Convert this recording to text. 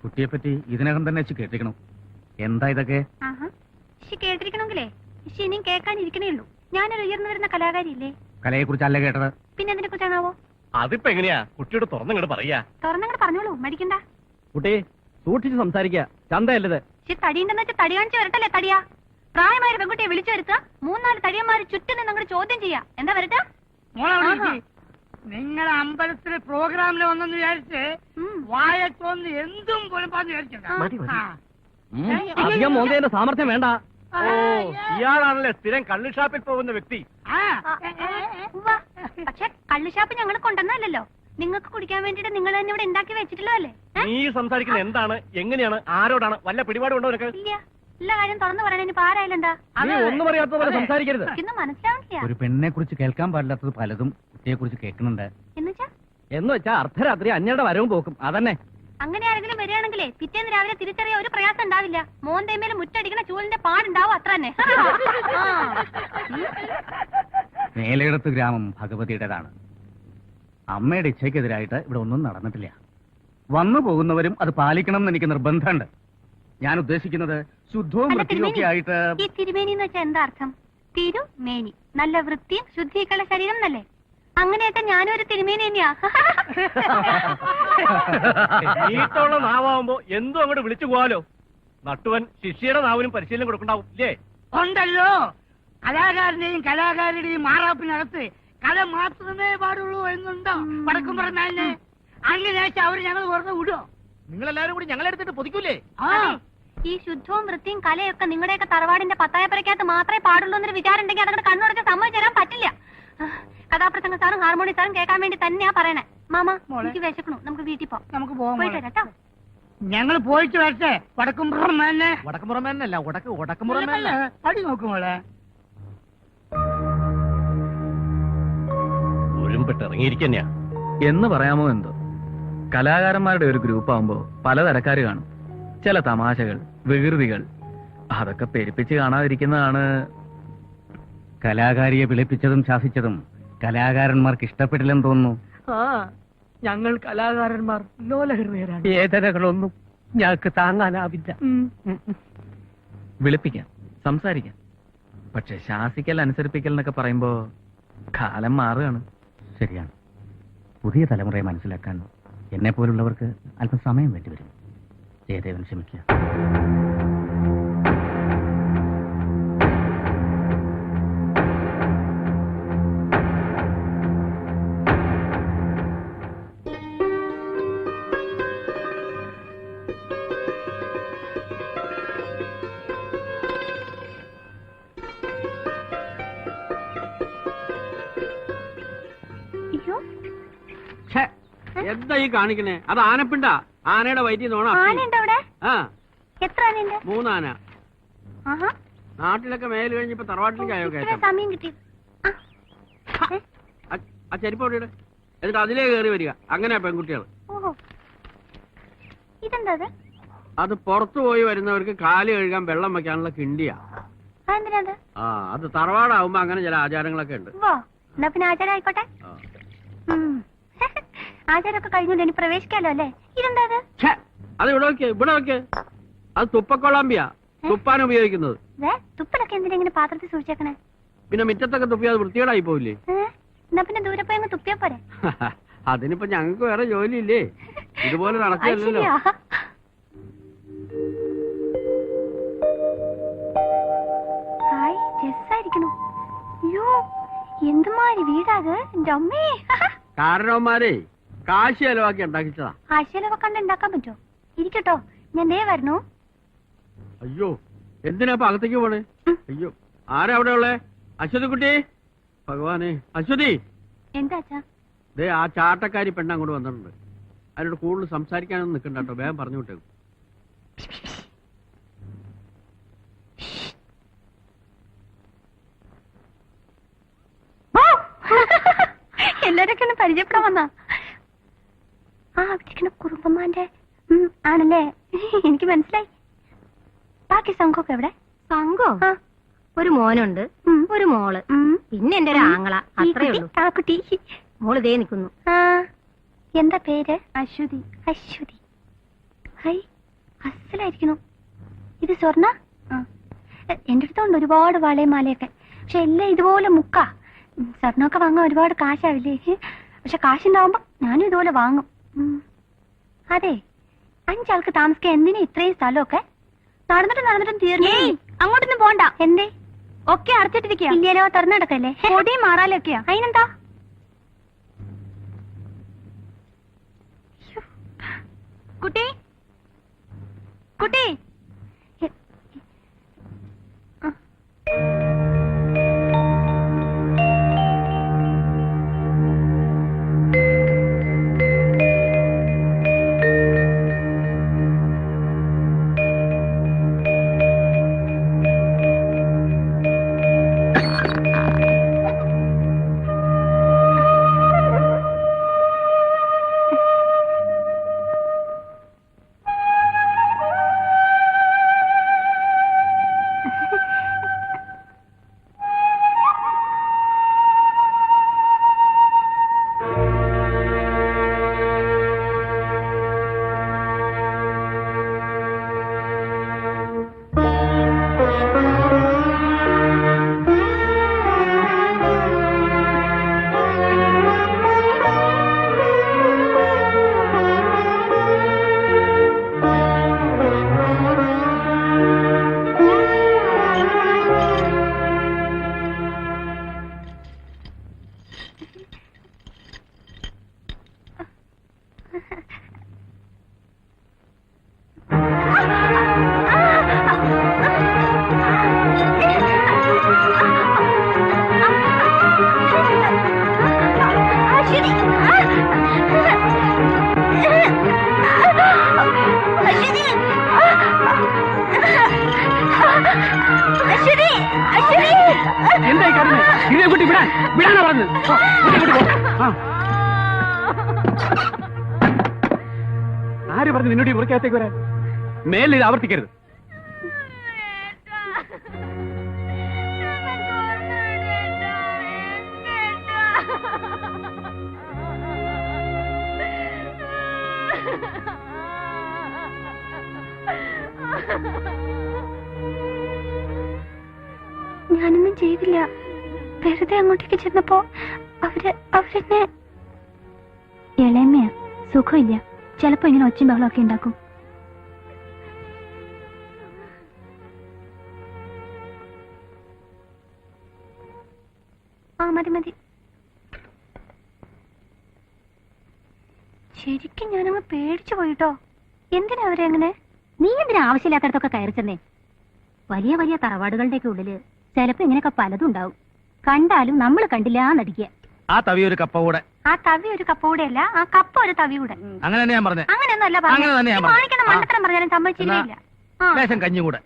കുട്ടിയെ പറ്റി ഇതിനകം തന്നെ കേട്ടിരിക്കണം. എന്താ ഇതൊക്കെ? കേട്ടിരിക്കണമെങ്കിലേ ഇനിയും കേൾക്കാനിരിക്കണേ ഉള്ളൂ. ഞാനൊരു ഉയർന്നു വരുന്ന കലാകാരിയില്ലേ? കലയെ കുറിച്ചല്ല കേട്ടത്. പിന്നെ എന്തിനെ കുറിച്ചാണാവോ? അതിപ്പോ എങ്ങനെയാ കുട്ടിയോട് തുറന്നങ്ങോട്ട് പറയാ? തുറന്നങ്ങോട്ട് പറഞ്ഞോളൂ, മടിക്കണ്ട. കുട്ടി സൂക്ഷിച്ച് സംസാരിക്കുക. ചന്തയല്ലത്. തടിയുണ്ടെന്ന് വെച്ചാൽ തടി കാണിച്ചു വരട്ടല്ലേ തടിയാ. പ്രായമായ പെൺകുട്ടിയെ വിളിച്ചു വരുത്തുക, 3-4 തടിയന്മാര് ചുറ്റും നിന്ന് അങ്ങോട്ട് ചോദ്യം ചെയ്യാ. എന്താ വരട്ടെ? നിങ്ങളെ അമ്പലത്തിലെ പ്രോഗ്രാമിൽ വന്നെന്ന് വിചാരിച്ച് വായത്തോന്ന് എന്തും അധികം മോന്തേന്റെ സാമർത്ഥ്യം വേണ്ട. ഇയാളാണല്ലേ സ്ഥിരം കള്ള് ഷാപ്പിൽ പോകുന്ന വ്യക്തി. പക്ഷെ കള്ളുഷാപ്പ് ഞങ്ങൾ കൊണ്ടുവന്നല്ലോ. നിങ്ങൾക്ക് കുടിക്കാൻ വേണ്ടിട്ട് നിങ്ങൾ തന്നെ ഇവിടെ ഉണ്ടാക്കി വെച്ചിട്ടില്ലോ അല്ലേ? നീ സംസാരിക്കുന്നത് എന്താണ്, എങ്ങനെയാണ്, ആരോടാണ്? വല്ല പിടിപാടുണ്ടോ നിനക്ക്? ഇല്ല, എല്ലാ കാര്യം തുറന്നു പറയണ ഇനി ആരായാലെന്താ? ഒന്നും അറിയാത്ത പോലെ സംസാരിക്കരുത്. ഇതൊന്നും മനസ്സിലാവില്ല. ഒരു പെണ്ണിനെ കുറിച്ച് കേൾക്കാൻ പാടില്ലാത്തത് പലതും കുട്ടിയെ കുറിച്ച് കേൾക്കുന്നുണ്ട്. എന്ന് വെച്ചാ അർദ്ധരാത്രി അന്യരുടെ വരവും പോക്കും. അതന്നെ. അങ്ങനെ ആരെങ്കിലും വരികയാണെങ്കിലേ പിറ്റേന്ന് രാവിലെ തിരിച്ചറിയ ഒരു പ്രയാസം ഉണ്ടാവില്ല. മോന്തേമേൽ മുറ്റടിക്കുന്ന ചൂലിന്റെ പാടുണ്ടാവും, അത്ര തന്നെ. മേലയിടത്ത് ഗ്രാമം ഭഗവതിയുടേതാണ്. അമ്മയുടെ ഇച്ഛയ്ക്കെതിരായിട്ട് ഇവിടെ ഒന്നും നടന്നിട്ടില്ല. വന്നു പോകുന്നവരും അത് പാലിക്കണം എന്ന് എനിക്ക് നിർബന്ധമുണ്ട്. ഞാൻ ഉദ്ദേശിക്കുന്നത് ശുദ്ധവും വൃത്തിയൊക്കെ ആയിട്ട്. ഈ തിരുമേനി എന്ന് വെച്ചാൽ എന്താ അർത്ഥം? തിരുമേനി, നല്ല വൃത്തിയും ശുദ്ധിയൊക്കെയുള്ള ശരീരം എന്നല്ലേ? അങ്ങനെയൊക്കെ ഞാനും ഒരു തിരുമേനി തന്നെയാ. നീട്ടുള്ള നാവാകുമ്പോ എന്തും അങ്ങോട്ട് വിളിച്ചു പോവാലോ. നട്ടുവൻ ശിഷ്യയുടെ നാവിനും പരിശീലനം കൊടുക്കണ്ടാവും ഇല്ലേ? ഉണ്ടല്ലോ. കലാകാരന്റെയും കലാകാരിയുടെയും മാറാപ്പിനകത്ത് കല മാത്രമേ പാടുള്ളൂ എന്നുണ്ടോ വടക്കും പറഞ്ഞാലിനെ? അങ്ങനെ അവര് ഞങ്ങൾ വെറുതെ വിടുവോ? നിങ്ങളെല്ലാരും കൂടി ഞങ്ങളെടുത്തിട്ട് പൊതിക്കൂലേ? ഈ ശുദ്ധവും വൃത്തിയും കലയൊക്കെ നിങ്ങളുടെയൊക്കെ തറവാടിന്റെ പത്തായപ്പരക്കകത്ത് മാത്രമേ പാടുള്ളൂ എന്നൊരു വിചാരം ഉണ്ടെങ്കിൽ അതങ്ങനെ കണ്ണുടച്ച് സമ്മതിച്ചു തരാൻ പറ്റില്ല. കഥാപ്രസംഗ സാറും ഹാർമോണി സാറും കേൾക്കാൻ വേണ്ടി തന്നെയാ പറയണേ. മാമ, എനിക്ക് വിശക്കണു, നമുക്ക് വീട്ടിൽ പോവാം. നമുക്ക് പോവാം. പോയിട്ട് വരാം കേട്ടോ. ഞങ്ങൾ പോയിട്ട് വരട്ടെ. വടക്കുംപുറം തന്നെ. വടക്കുംപുറം തന്നെയല്ല, വടക്കുംപുറം തന്നെ. പടി നോക്കുമോളെ. ഇറങ്ങിയിരിക്കന്നെയാ എന്ന് പറയാമോ എന്തോ. കലാകാരന്മാരുടെ ഒരു ഗ്രൂപ്പ് ആവുമ്പോ പലതരക്കാര് കാണും. ചില തമാശകൾ, വികൃതികൾ, അതൊക്കെ പെരുപ്പിച്ച് കാണാതിരിക്കുന്നതാണ്. കലാകാരിയെ വിളിപ്പിച്ചതും ശാസിച്ചതും കലാകാരന്മാർക്ക് ഇഷ്ടപ്പെട്ടില്ലെന്ന് തോന്നുന്നു. ഞങ്ങൾ കലാകാരന്മാർ ലോലഹൃദയരാണ്. വേദനകളൊന്നും ഞങ്ങൾക്ക് താങ്ങാനാവില്ല. വിളിപ്പിക്കാം, സംസാരിക്കാം. പക്ഷെ ശാസിക്കൽ, അനുസരിപ്പിക്കൽ എന്നൊക്കെ പറയുമ്പോ കാലം മാറുകയാണ്. ശരിയാണ്. പുതിയ തലമുറയെ മനസ്സിലാക്കാൻ എന്നെ പോലുള്ളവർക്ക് അല്പം സമയം വേണ്ടിവരും. ജയദേവൻ ക്ഷമിക്കുക. എന്താ ഈ കാണിക്കണേ? അത് ആനപ്പിണ്ട. ആനയുടെ വയറ്റിൽ നോണ. എത്ര ആനയുണ്ട്? 3 ആന. നാട്ടിലൊക്കെ മേല് കഴിഞ്ഞപ്പോ തറവാട്ടിലേക്കായോ കയറ്റം? സമയം കിട്ടി. ആ ചെരുപ്പ് അവിടെ ഇട്. എന്നിട്ട് അതിലേ കയറി വരിക. അങ്ങനെയാ പെൺകുട്ടികൾ. ഇതെന്താ? അത് പുറത്തു പോയി വരുന്നവർക്ക് കാല് കഴുകാൻ വെള്ളം വെക്കാനുള്ള കിണ്ടിയാ. അത് തറവാടാവുമ്പോ അങ്ങനെ ചില ആചാരങ്ങളൊക്കെ ഉണ്ട്. എന്നാ പിന്നെ ആചാരം ആയിക്കോട്ടെ. ആചാരമൊക്കെ കഴിഞ്ഞോണ്ട് ഇനി പ്രവേശിക്കാലോ അല്ലേ? ഇതെന്താ? അത് ഇവിടെ നോക്കിയ, ഇവിടെ നോക്കിയ. അത് തുപ്പക്കൊളാമ്പിയാ, തുപ്പാൻ ഉപയോഗിക്കുന്നത്. തുപ്പലൊക്കെ എന്തിനാ ഇങ്ങനെ പാത്രത്തിൽ സൂക്ഷിച്ചേക്കണേ? പിന്നെ മുറ്റത്തൊക്കെ തുപ്പിയാ അത് വൃത്തികേടായി പോവില്ലേ? എന്നാ പിന്നെ ദൂരെ പോയി അങ്ങ് തുപ്പിയാ പോരെ? അതിനിപ്പോ ഞങ്ങൾക്ക് വേറെ ജോലിയില്ലേ? ഇതുപോലെ നടക്കില്ലല്ലോ. അയ്യോ, എന്തുമാതിരി വീടാത്. എന്റെ അമ്മേ. കാരണവന്മാരെ കാശി ചെലവാക്കി ഉണ്ടാക്കിച്ചതാ. കാശി ചെലവൊക്കെ കണ്ട് ഉണ്ടാക്കാൻ പറ്റുമോ? ഇരിക്കട്ടോ, ഞാൻ ദേ വരണു. അയ്യോ, എന്തിനാ അകത്തേക്ക് പോണേ? അയ്യോ, ആരാ അവിടെ ഉള്ളേ? അശ്വതി കുട്ടി, ഭഗവാനെ. അശ്വതി. എന്താ അച്ഛാ? ദേ ആ ചാട്ടക്കാരി പെണ്ണ് അങ്ങോട്ട് വന്നിട്ടുണ്ട്. അതിനോട് കൂടുതൽ സംസാരിക്കാനൊന്നും നിൽക്കണ്ട കേട്ടോ. വേഗം പറഞ്ഞു വിട്ടേക്കും. എല്ലാരൊക്കെ ഒന്ന് പരിചയപ്പെടാൻ വന്നാ? അവിടെ കുറുമ്പന്മാന്റെ ആണല്ലേ? എനിക്ക് മനസ്സിലായി. ബാക്കി സംഘമൊക്കെ എവിടെ? സംഘോ? ഒരു മോനുണ്ട്, ഒരു മോള്, പിന്നെ എന്റെ ഒരു ആങ്ങള. അത്രേ ഉള്ളൂ. ആ കുട്ടി മോള് ദേ നിൽക്കുന്നു. എന്താ പേര്? അശ്വതി. അശ്വതി. ഹൈ, അസലായിരിക്കുന്നു. ഇത് സ്വർണ്ണ? എന്റെ അടുത്തുണ്ട് ഒരുപാട് വളയും മാലയൊക്കെ. പക്ഷെ എല്ലാം ഇതുപോലെ മുക്കാ. സ്വർണ്ണമൊക്കെ വാങ്ങാൻ ഒരുപാട് കാശാവില്ലേ? പക്ഷെ കാശുണ്ടാവുമ്പോ ഞാനും ഇതുപോലെ വാങ്ങും. അതെ, 5 ആൾക്ക് താമസിക്കാൻ എന്തിനാ ഇത്രയും സ്ഥലമൊക്കെ? നടന്നിട്ടും തീർന്നു. അങ്ങോട്ടൊന്നും പോണ്ട. എന്തേ? ഒക്കെ അടച്ചിട്ടിരിക്കുക. ഇല്ലല്ലോ, തുറന്നെടുക്കല്ലേ. പൊടിയും മാറാലൊക്കെയാ. അതിനെന്താ? കുട്ടി കുട്ടി എന്തായി കാരണം? ഇതിനെ കുട്ടി വിടാനാ പറഞ്ഞത്. ആര് പറഞ്ഞു നിന്നോട് ഈ മുറിക്കകത്തേക്ക് വരാൻ? മേലിൽ ഇത് ആവർത്തിക്കരുത്. ഞാനൊന്നും ചെയ്തില്ല. വെറുതെ അങ്ങോട്ടേക്ക് ചെന്നപ്പോ അവരെന്നെ ഇളമയാ. സുഖമില്ല. ചിലപ്പോ ഇങ്ങനെ ഒച്ചും ബഹളമൊക്കെ ഉണ്ടാക്കും. മതി. ശരിക്കും ഞാനങ്ങ് പേടിച്ചു പോയിട്ടോ. എന്തിനാ അവരെങ്ങനെ? നീ എന്തിനാ ആവശ്യമില്ലാത്തടത്തൊക്കെ കയറി ചെന്നേ? വലിയ വലിയ തറവാടുകളുടെയൊക്കെ ഉള്ളില് ചിലപ്പോ ഇങ്ങനെയൊക്കെ പലതും ഉണ്ടാവും. കണ്ടാലും നമ്മൾ കണ്ടില്ല നടിക്കുക. ആ തവി ഒരു കപ്പ കൂടെ. ആ തവി ഒരു കപ്പ കൂടെ അല്ല, ആ കപ്പ ഒരു തവി കൂടെ. അങ്ങനെ തന്നെ ഞാൻ പറഞ്ഞത്. അങ്ങനെയൊന്നും അല്ല അങ്ങനെ തന്നെ ഞാൻ പറഞ്ഞത്. മണ്ടത്തരം പറഞ്ഞാലും സമ്മതിച്ചില്ല. ലേശം കഞ്ഞി കൂടെ.